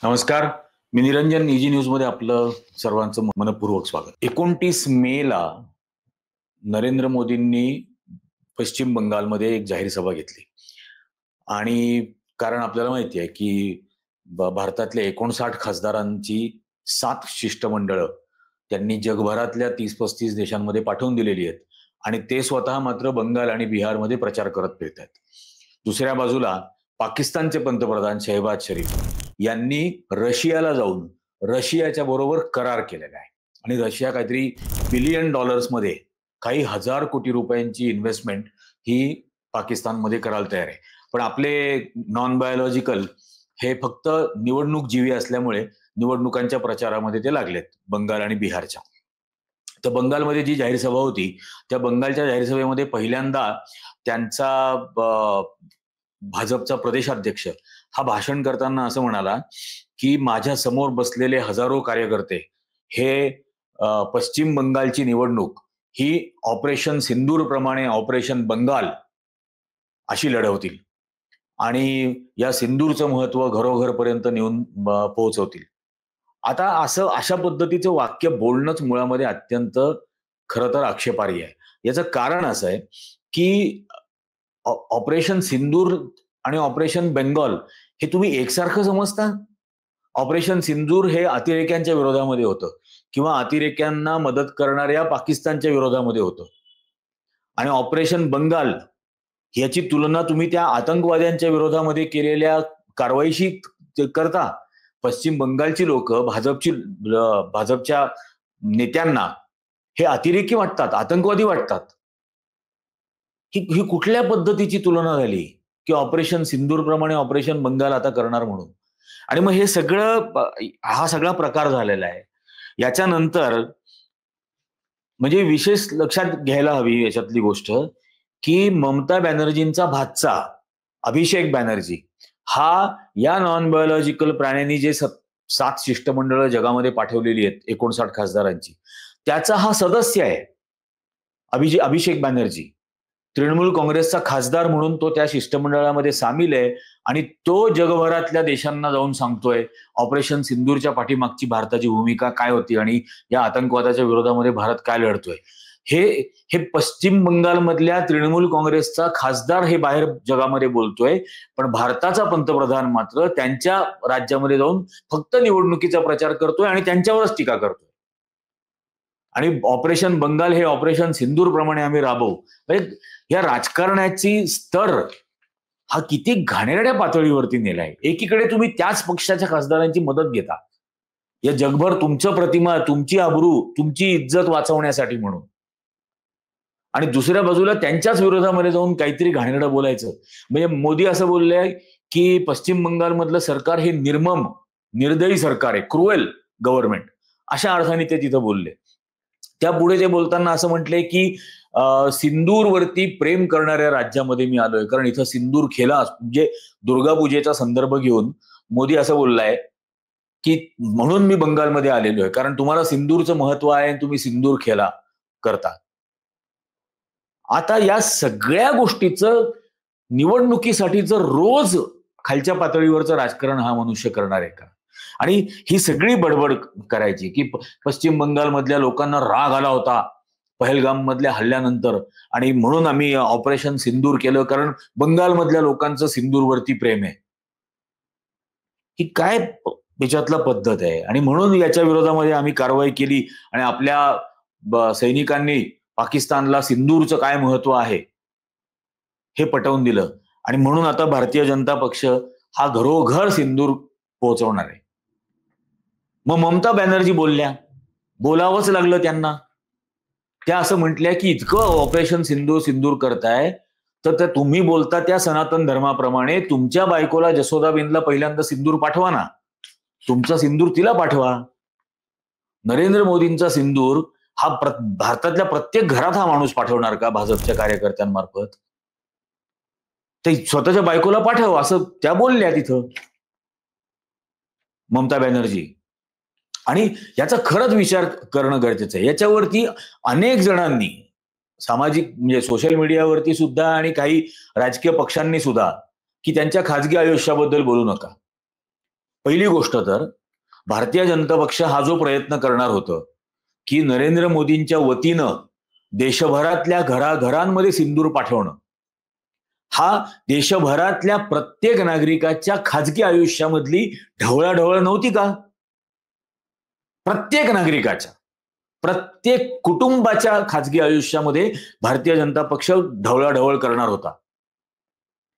नमस्कार. मी Niranjan. Easy news मध्ये आपलं सर्वांचं मनपूर्वक स्वागत. 29 मे ला नरेंद्र मोदींनी पश्चिम बंगालमध्ये एक जाहीर सभा घेतली आणि कारण आपल्याला माहिती आहे की भारतातल्या 59 खासदारांची 7 शिष्टमंडळ त्यांनी जगभरातल्या 30-35 देशांमध्ये पाठवून दिलेली आहेत आणि ते स्वतः मात्र बंगाल आणि बिहारमध्ये प्रचार करत फिरत आहेत. दुसऱ्या बाजूला पाकिस्तानचे पंतप्रधान शहबाज शरीफ यांनी रशियाला जाऊन रशियाच्या बरोबर करार केलेला आहे आणि रशिया काहीतरी बिलियन डॉलर्समध्ये काही हजार कोटी रुपयांची इन्व्हेस्टमेंट ही पाकिस्तानमध्ये करायला तयार आहे. पण आपले नॉन बायोलॉजिकल हे फक्त निवडणूक जीवी असल्यामुळे निवडणुकांच्या प्रचारामध्ये ते लागलेत बंगाल आणि बिहारच्या. तर बंगालमध्ये जी जाहीर सभा होती त्या बंगालच्या जाहीर सभेमध्ये पहिल्यांदा त्यांचा भाजपचा प्रदेशाध्यक्ष हा भाषण करताना असं म्हणाला की माझ्या समोर बसलेले हजारो कार्यकर्ते हे पश्चिम बंगालची निवडणूक ही ऑपरेशन सिंदूर प्रमाणे ऑपरेशन बंगाल अशी लढवतील आणि या सिंदूरचं महत्व घरोघरपर्यंत नेऊन पोहोचवतील. आता असं अशा पद्धतीचं वाक्य बोलणंच मुळामध्ये अत्यंत खरं तर आक्षेपार्ह आहे. याचं कारण असं आहे की ऑपरेशन सिंदूर आणि ऑपरेशन बेंगॉल हे तुम्ही एकसारखं समजता? ऑपरेशन सिंदूर हे अतिरेक्यांच्या विरोधामध्ये होतं किंवा अतिरेक्यांना मदत करणाऱ्या पाकिस्तानच्या विरोधामध्ये होतं आणि ऑपरेशन बंगाल याची तुलना तुम्ही त्या आतंकवाद्यांच्या विरोधामध्ये केलेल्या कारवाईशी करता. पश्चिम बंगालची लोक भाजपच्या नेत्यांना हे अतिरेकी वाटतात, आतंकवादी वाटतात. ही कुठल्या पद्धतीची तुलना झाली की ऑपरेशन सिंदूर प्रमाणे ऑपरेशन बंगाल आता करणार म्हणून. आणि मग हे सगळं हा सगळा प्रकार झालेला आहे. याच्यानंतर म्हणजे विशेष लक्षात घ्यायला हवी याच्यातली गोष्ट की ममता बॅनर्जींचा भाचा अभिषेक बॅनर्जी हा या नॉन बायोलॉजिकल प्राण्यांनी जे 7 शिष्टमंडळ जगामध्ये पाठवलेली आहेत 59 खासदारांची त्याचा हा सदस्य आहे. अभिषेक बॅनर्जी तृणमूल काँग्रेसचा खासदार म्हणून तो त्या शिष्टमंडळामध्ये सामील आहे आणि तो जगभरातल्या देशांना जाऊन सांगतोय ऑपरेशन सिंदूरच्या पाठीमागची भारताची भूमिका काय होती आणि या आतंकवादाच्या विरोधामध्ये भारत काय लढतोय. हे हे पश्चिम बंगालमधल्या तृणमूल काँग्रेसचा खासदार हे बाहेर जगामध्ये बोलतोय, पण भारताचा पंतप्रधान मात्र त्यांच्या राज्यामध्ये जाऊन फक्त निवडणुकीचा प्रचार करतोय आणि त्यांच्यावरच टीका करतोय. आणि ऑपरेशन बंगाल हे ऑपरेशन सिंदूर प्रमाणे आम्ही राबवू. म्हणजे या राजकारणाची स्तर हा किती घाणेरड्या पातळीवरती नेलाय. एकीकडे तुम्ही त्याच पक्षाच्या खासदारांची मदत घेता या जगभर तुमचं प्रतिमा, तुमची आबरू, तुमची इज्जत वाचवण्यासाठी म्हणून, आणि दुसऱ्या बाजूला त्यांच्याच विरोधामध्ये जाऊन काहीतरी घाणेरडं बोलायचं. म्हणजे मोदी असं बोलले की पश्चिम बंगालमधलं सरकार हे निर्मम, निर्दयी सरकार आहे, क्रुएल गव्हर्नमेंट, अशा अर्थाने ते तिथं बोलले. त्यापुढे ते बोलताना असं म्हटले की सिंदूरवरती प्रेम करणाऱ्या राज्यामध्ये मी आलोय कारण इथं सिंदूर खेला म्हणजे दुर्गा पूजेचा संदर्भ घेऊन मोदी असं बोललाय की म्हणून मी बंगालमध्ये आलेलो आहे कारण तुम्हाला सिंदूरचं महत्व आहे आणि तुम्ही सिंदूर खेला करता. आता या सगळ्या गोष्टीचं निवडणुकीसाठीचं रोज खालच्या पातळीवरचं राजकारण हा मनुष्य करणार आहे का? आणि ही सगळी बडबड करायची की पश्चिम बंगालमधल्या लोकांना राग आला होता पहलगाम मधल्या हल्ल्यानंतर आणि म्हणून आम्ही ऑपरेशन सिंदूर केलं कारण बंगालमधल्या लोकांचं सिंदूरवरती प्रेम आहे. ही काय याच्यातला पद्धत आहे? आणि म्हणून याच्या विरोधामध्ये आम्ही कारवाई केली आणि आपल्या सैनिकांनी पाकिस्तानला सिंदूरचं काय महत्व आहे हे पटवून दिलं आणि म्हणून आता भारतीय जनता पक्ष हा घरोघर सिंदूर पोहोचवणार आहे. मग ममता बॅनर्जी बोलल्या, बोलावंच लागलं त्यांना. त्या असं म्हटल्या की इतकं ऑपरेशन सिंदूर करताय तर तुम्ही बोलता त्या सनातन धर्माप्रमाणे तुमच्या बायकोला जसोदाबेनला पहिल्यांदा सिंदूर पाठवा ना, तुमचा सिंदूर तिला पाठवा. नरेंद्र मोदींचा सिंदूर हा भारतातल्या प्रत्येक घरात हा माणूस पाठवणार का भाजपच्या कार्यकर्त्यांमार्फत? ते स्वतःच्या बायकोला पाठव असं त्या बोलल्या तिथं ममता बॅनर्जी. आणि याचा खरंच विचार करणं गरजेचं आहे. याच्यावरती अनेक जणांनी सामाजिक म्हणजे सोशल मीडियावरती सुद्धा आणि काही राजकीय पक्षांनी सुद्धा की त्यांच्या खाजगी आयुष्याबद्दल बोलू नका. पहिली गोष्ट तर भारतीय जनता पक्ष हा जो प्रयत्न करणार होतं की नरेंद्र मोदींच्या वतीनं देशभरातल्या घराघरांमध्ये सिंदूर पाठवणं, हा देशभरातल्या प्रत्येक नागरिकाच्या खाजगी आयुष्यामधली ढवळाढवळ नव्हती का? प्रत्येक नागरिकाच्या, प्रत्येक कुटुंबाच्या खाजगी आयुष्यामध्ये भारतीय जनता पक्ष ढवळाढवळ करणार होता.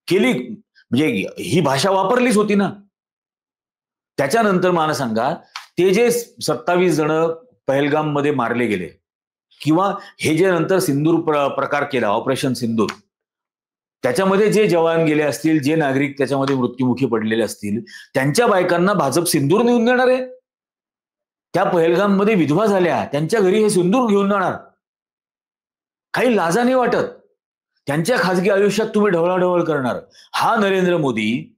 केली, म्हणजे ही भाषा वापरलीच होती ना. त्याच्यानंतर मला सांगा, ते जे 27 जण पहलगाम मध्ये मारले गेले, किंवा हे जे नंतर सिंदूर प्रकार केला, ऑपरेशन सिंदूर, त्याच्यामध्ये जे जवान गेले असतील, जे नागरिक त्याच्यामध्ये मृत्युमुखी पडलेले असतील, त्यांच्या बायकांना भाजप सिंदूर नेऊन देणार आहे. त्या पहलगाम मध्ये विधवा झाल्या, त्यांच्या घरी हे सिंदूर घेऊन जाणार. काही लाजा नाही वाटत? त्यांच्या खाजगी आयुष्यात तुम्ही ढवळाढवळ करणार. हा नरेंद्र मोदी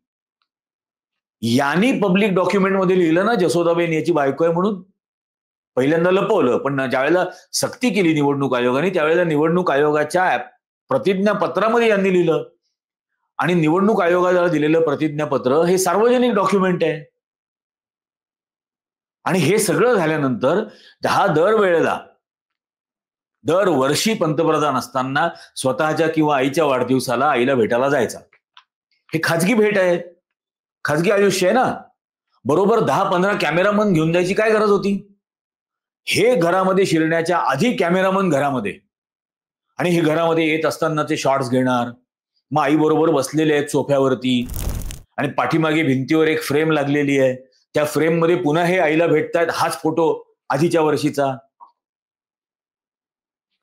यांनी पब्लिक डॉक्युमेंट मध्ये लिहिलं ना, जसोदाबेन याची बायको आहे म्हणून. पहिल्यांदा लपवलं, पण ज्यावेळेला सक्ती केली निवडणूक आयोगाने, त्यावेळेला निवडणूक आयोगाच्या प्रतिज्ञापत्रामध्ये यांनी लिहिलं. आणि निवडणूक आयोगाला दिलेलं प्रतिज्ञापत्र हे सार्वजनिक डॉक्युमेंट आहे. आणि हे सगळं झाल्यानंतर हा दरवर्षी पंतप्रधान असताना स्वतःच्या किंवा आईच्या वाढदिवसाला आईला भेटायला जायचा. हे खाजगी भेट आहे, खाजगी आयुष्य आहे ना. बरोबर 10-15 कॅमेरामन घेऊन जायची काय गरज होती? हे घरामध्ये शिरण्याच्या आधी कॅमेरामन घरामध्ये, आणि हे घरामध्ये येत असतानाचे शॉट्स घेणार. मग आई बरोबर बसलेले आहेत सोफ्यावरती, आणि पाठीमागे भिंतीवर एक फ्रेम लागलेली आहे. त्या फ्रेम मध्ये पुन्हा हे आईला भेटतायत, हाच फोटो आधीच्या वर्षीचा.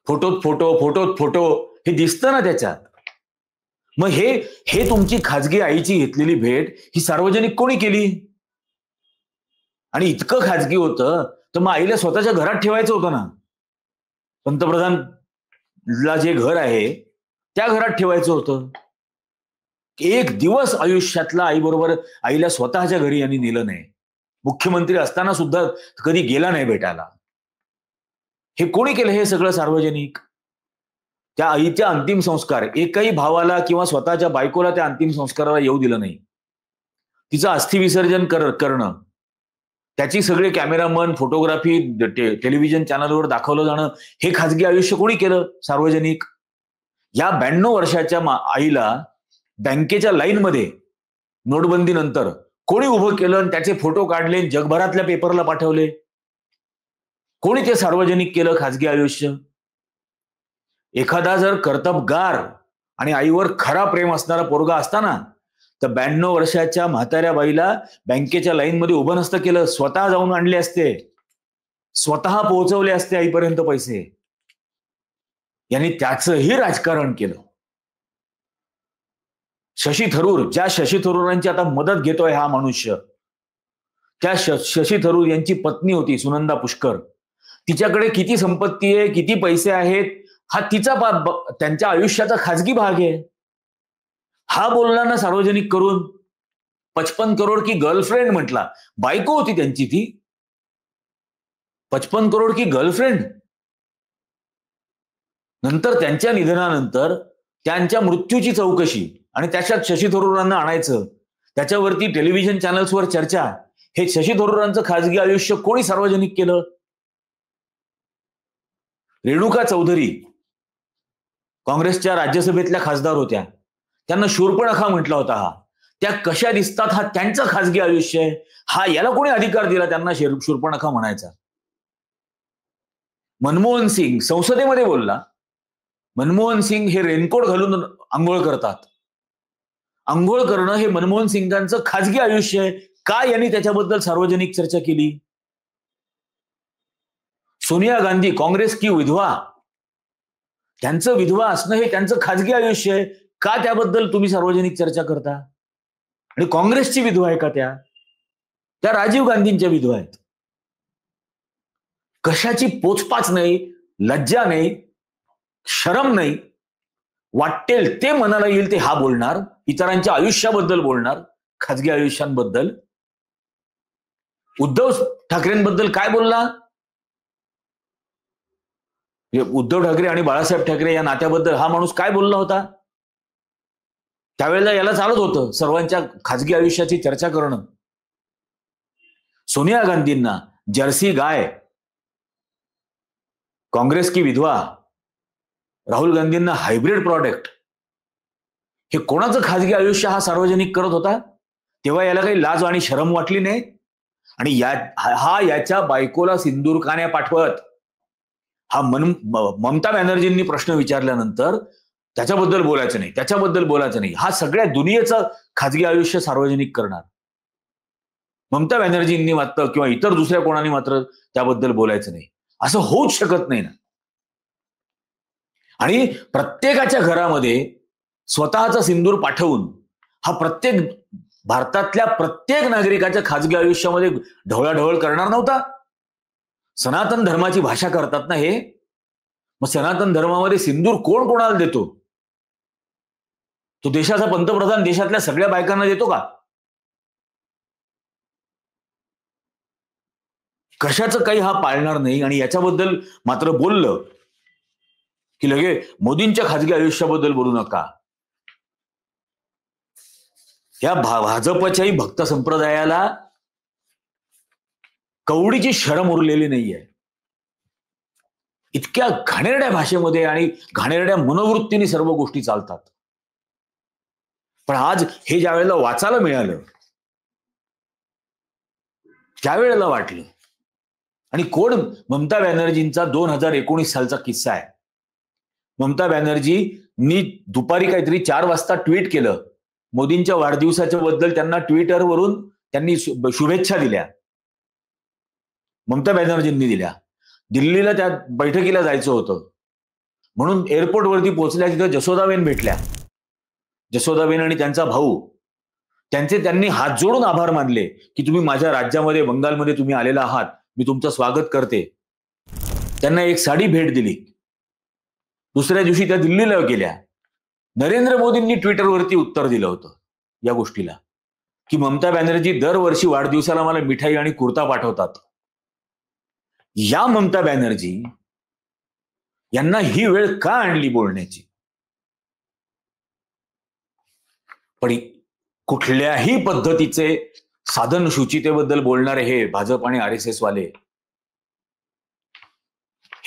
फोटो हे दिसतं ना त्याच्यात. मग हे तुमची खाजगी आईची घेतलेली भेट ही सार्वजनिक कोणी केली? आणि इतकं खाजगी होतं तर मग आईला स्वतःच्या घरात ठेवायचं होतं ना. पंतप्रधानला जे घर आहे त्या घरात ठेवायचं होतं. एक दिवस आयुष्यातला आई बरोबर आईला स्वतःच्या घरी यांनी नेलं नाही. मुख्यमंत्री असताना सुद्धा कधी गेला नाही भेटायला. हे कोणी केलं? हे सगळं सार्वजनिक. त्या आईच्या अंतिम संस्कार, एकही भावाला किंवा स्वतःच्या बायकोला त्या अंतिम संस्काराला येऊ दिलं नाही. तिचं अस्थि विसर्जन करणं, त्याची सगळे कॅमेरामन, फोटोग्राफी टेलिव्हिजन चॅनलवर दाखवलं जाणं, हे खाजगी आयुष्य कोणी केलं? सार्वजनिक. या 92 वर्षाच्या आईला बँकेच्या लाईनमध्ये नोटबंदी नंतर कोणी उभं केलं आणि त्याचे फोटो काढले, जगभरातल्या पेपरला पाठवले? कोणी ते सार्वजनिक केलं खाजगी आयुष्य? एखादा जर कर्तबगार आणि आईवर खरा प्रेम असणारा पोरगा असताना तर 92 वर्षाच्या म्हाताऱ्या बाईला बँकेच्या लाईन मध्ये उभं नसतं केलं, स्वतः जाऊन आणले असते, स्वतः पोहोचवले असते आईपर्यंत पैसे. यांनी त्याचंही राजकारण केलं. शशी थरूर, ज्या शशी थरूरांची आता मदत घेतोय हा मनुष्य, त्या शशी थरूर यांची पत्नी होती सुनंदा पुष्कर. तिच्याकडे किती संपत्ती आहे, किती पैसे आहेत, हा तिचा त्यांच्या आयुष्याचा खाजगी भाग आहे. हा बोलला ना सार्वजनिक करून. 55 करोड की गर्लफ्रेंड म्हटला. बायको होती त्यांची ती. 55 करोड की गर्लफ्रेंड. नंतर त्यांच्या निधनानंतर त्यांच्या मृत्यूची चौकशी आणि त्याच्यात शशी थरूरांना आणायचं, त्याच्यावरती टेलिव्हिजन चॅनल्सवर चर्चा. हे शशी थरूरांचं खाजगी आयुष्य कोणी सार्वजनिक केलं? रेणुका चौधरी काँग्रेसच्या राज्यसभेतल्या खासदार होत्या. त्यांना शूर्पणखा म्हटला होता. त्या कशा दिसतात हा त्यांचं खाजगी आयुष्य आहे. हा याला कोणी अधिकार दिला त्यांना शूर्पणखा म्हणायचा? मनमोहन सिंग संसदेमध्ये बोलला. मनमोहन सिंग हे रेनकोट घालून आंघोळ करतात. आंघोळ करणं हे मनमोहन सिंगांचं खाजगी आयुष्य आहे का? यांनी त्याच्याबद्दल सार्वजनिक चर्चा केली. सोनिया गांधी काँग्रेस की विधवा, त्यांचं विधवा असणं हे त्यांचं खाजगी आयुष्य आहे का? त्याबद्दल तुम्ही सार्वजनिक चर्चा करता. आणि काँग्रेसची विधवा आहे का त्या राजीव गांधींच्या विधवा आहेत. कशाची पोचपाच नाही, लज्जा नाही, शरम नाही. वाटेल ते मनाला येईल ते हा बोलणार, इतरांच्या आयुष्याबद्दल बोलणार, खाजगी आयुष्यांबद्दल. उद्धव ठाकरेंबद्दल काय बोलला? उद्धव ठाकरे आणि बाळासाहेब ठाकरे या नात्याबद्दल हा माणूस काय बोलला होता? त्यावेळेला याला चालत होतं सर्वांच्या खाजगी आयुष्याची चर्चा करणं. सोनिया गांधींना जर्सी गाय, कांग्रेस की विधवा, राहुल गांधींना हायब्रिड प्रॉडक्ट, हे कोणाचं खाजगी आयुष्य हा सार्वजनिक करत होता? तेव्हा याला काही लाज आणि शरम वाटली नाही? आणि याच्या बायकोला सिंदूरकाण्या पाठवत हा ममता बॅनर्जींनी प्रश्न विचारल्यानंतर त्याच्याबद्दल बोलायचं नाही, त्याच्याबद्दल बोलायचं नाही, हा सगळ्या दुनियेचं खाजगी आयुष्य सार्वजनिक करणार. ममता बॅनर्जींनी मात्र किंवा इतर दुसऱ्या कोणाने मात्र त्याबद्दल बोलायचं नाही, असं होऊच शकत नाही ना. आणि प्रत्येकाच्या घरामध्ये स्वतःचा सिंदूर पाठवून हा भारतातल्या प्रत्येक नागरिकाच्या खाजगी आयुष्यामध्ये ढवळाढवळ करणार नव्हता. सनातन धर्माची भाषा करतात ना हे. मग सनातन धर्मामध्ये सिंदूर कोण कोणाला देतो? तो देशाचा पंतप्रधान देशातल्या सगळ्या बायकांना देतो का? कशाचं काही हा पाळणार नाही. आणि याच्याबद्दल मात्र बोललं की लगे मोदींच्या खाजगी आयुष्याबद्दल बोलू नका. या भाजपच्याही भक्त संप्रदायाला कवडीची शरम उरलेली नाहीये. इतक्या घाणेरड्या भाषेमध्ये आणि घाणेरड्या मनोवृत्तीने सर्व गोष्टी चालतात. पण आज हे ज्या वेळेला वाचायला मिळालं, त्यावेळेला वाटलं. आणि कोण? ममता बॅनर्जींचा 2019 सालचा किस्सा आहे. ममता बॅनर्जींनी दुपारी काहीतरी 4 वाजता ट्विट केलं. मोदींच्या वाढदिवसाच्या बद्दल त्यांना ट्विटरवरून त्यांनी शुभेच्छा दिल्या. ममता बॅनर्जींनी दिल्या. दिल्लीला त्या बैठकीला जायचं होतं म्हणून एअरपोर्टवरती पोहोचल्या. तिथं जसोदाबेन भेटल्या. जसोदाबेन आणि त्यांचा भाऊ त्यांनी हात जोडून आभार मानले की तुम्ही माझ्या राज्यामध्ये, बंगालमध्ये तुम्ही आलेला आहात, मी तुमचं स्वागत करते. त्यांना एक साडी भेट दिली. दुसऱ्या दिवशी त्या दिल्लीला गेल्या. नरेंद्र मोदींनी ट्विटरवरती उत्तर दिलं होतं या गोष्टीला की ममता बॅनर्जी दरवर्षी वाढदिवसाला मला मिठाई आणि कुर्ता पाठवतात. या ममता बॅनर्जी यांना ही वेळ का आणली बोलण्याची? पण कुठल्याही पद्धतीचे साधन शुचितेबद्दल बोलणारे हे भाजप आणि RSS वाले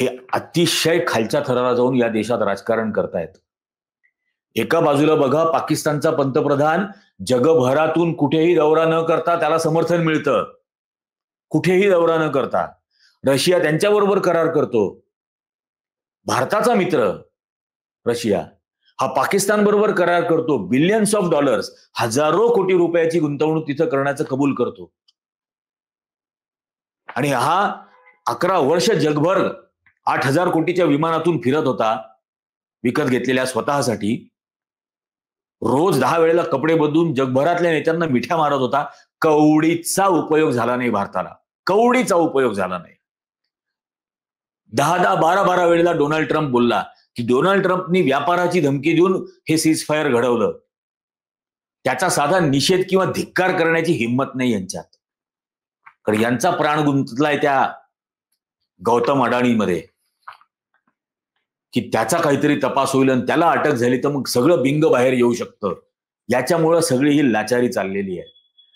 हे अतिशय खालच्या थराला जाऊन या देशात राजकारण करतायत. एका बाजूला बघा, पाकिस्तानचा पंतप्रधान जगभरातून कुठेही दौरा न करता त्याला समर्थन मिळतं. कुठेही दौरा न करता. रशिया त्यांच्याबरोबर करार करतो. भारताचा मित्र रशिया हा पाकिस्तान बरोबर करार करतो. बिलियन्स ऑफ डॉलर्स, हजारो कोटी रुपयाची गुंतवणूक तिथं करण्याचं कबूल करतो. आणि हा 11 वर्ष जगभर 8,000 कोटीच्या विमानातून फिरत होता, विकत घेतलेल्या स्वतःसाठी. रोज 10 वेळेला कपडे बदलून जगभरातल्या नेत्यांना मिठ्या मारत होता. कवडीचा उपयोग झाला नाही भारताला. कवडीचा उपयोग झाला नाही. 10-10, 12-12 वेळेला डोनाल्ड ट्रम्प बोलला की डोनाल्ड ट्रम्पनी व्यापाराची धमकी देऊन हे सीजफायर घडवलं. त्याचा साधा निषेध किंवा धिक्कार करण्याची हिंमत नाही यांच्यात. कारण यांचा प्राण गुंतलाय त्या गौतम अडाणीमध्ये की त्याचा काहीतरी तपास होईल आणि त्याला अटक झाली तर मग सगळं बिंग बाहेर येऊ शकतं. याच्यामुळं सगळी ही लाचारी चाललेली आहे.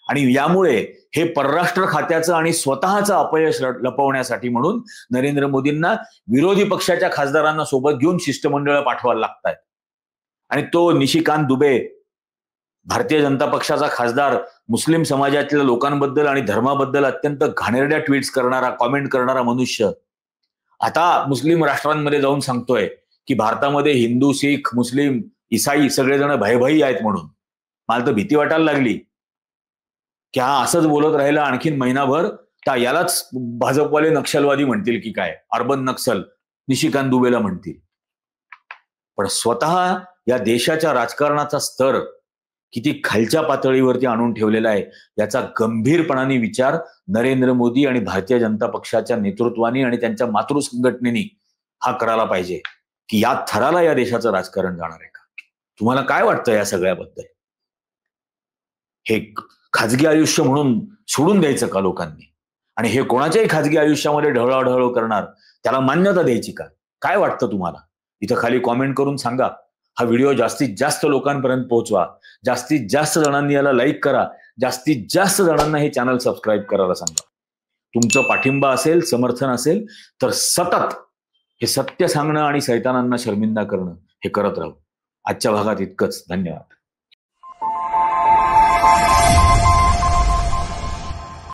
आणि यामुळे हे परराष्ट्र खात्याचं आणि स्वतःचं अपयश लपवण्यासाठी म्हणून नरेंद्र मोदींना विरोधी पक्षाच्या खासदारांना सोबत घेऊन शिष्टमंडळ पाठवायला लागतात. आणि तो निशिकांत दुबे, भारतीय जनता पक्षाचा खासदार, मुस्लिम समाजातल्या लोकांबद्दल आणि धर्माबद्दल अत्यंत घाणेरड्या ट्विट्स करणारा, कॉमेंट करणारा मनुष्य, आता मुस्लिम राष्ट्रांमध्ये जाऊन सांगतोय की भारतामध्ये हिंदू, सिख, मुस्लिम, ईसाई सगळेजण भयभयी आहेत म्हणून. मला तर भीती वाटायला लागली की हा असंच बोलत राहिला आणखीन महिनाभर तर यालाच भाजपवाले नक्षलवादी म्हणतील की काय, अर्बन नक्सल निशिकांत दुबेला म्हणतील. पण स्वतः या देशाच्या राजकारणाचा स्तर किती खालच्या पातळीवरती आणून ठेवलेला आहे याचा गंभीरपणाने विचार नरेंद्र मोदी आणि भारतीय जनता पक्षाच्या नेतृत्वाने आणि त्यांच्या मातृ संघटनेने हा करायला पाहिजे की या थराला या देशाचं राजकारण जाणार आहे का? तुम्हाला काय वाटतं या सगळ्याबद्दल? हे खाजगी आयुष्य म्हणून सोडून द्यायचं का लोकांनी? आणि हे कोणाच्याही खाजगी आयुष्यामध्ये ढवळाढवळ करणार त्याला मान्यता द्यायची का? काय वाटतं तुम्हाला? इथं खाली कॉमेंट करून सांगा. हा व्हिडिओ जास्तीत जास्त लोकांपर्यंत पोहोचवा. जास्तीत जास्त जणांनी याला लाईक करा. जास्तीत जास्त जणांना हे चॅनल सबस्क्राईब करायला सांगा. तुमचं पाठिंबा असेल, समर्थन असेल तर सतत हे सत्य सांगणं आणि सैतानांना शर्मिंदा करणं हे करत राहू. आजच्या भागात इतकंच. धन्यवाद.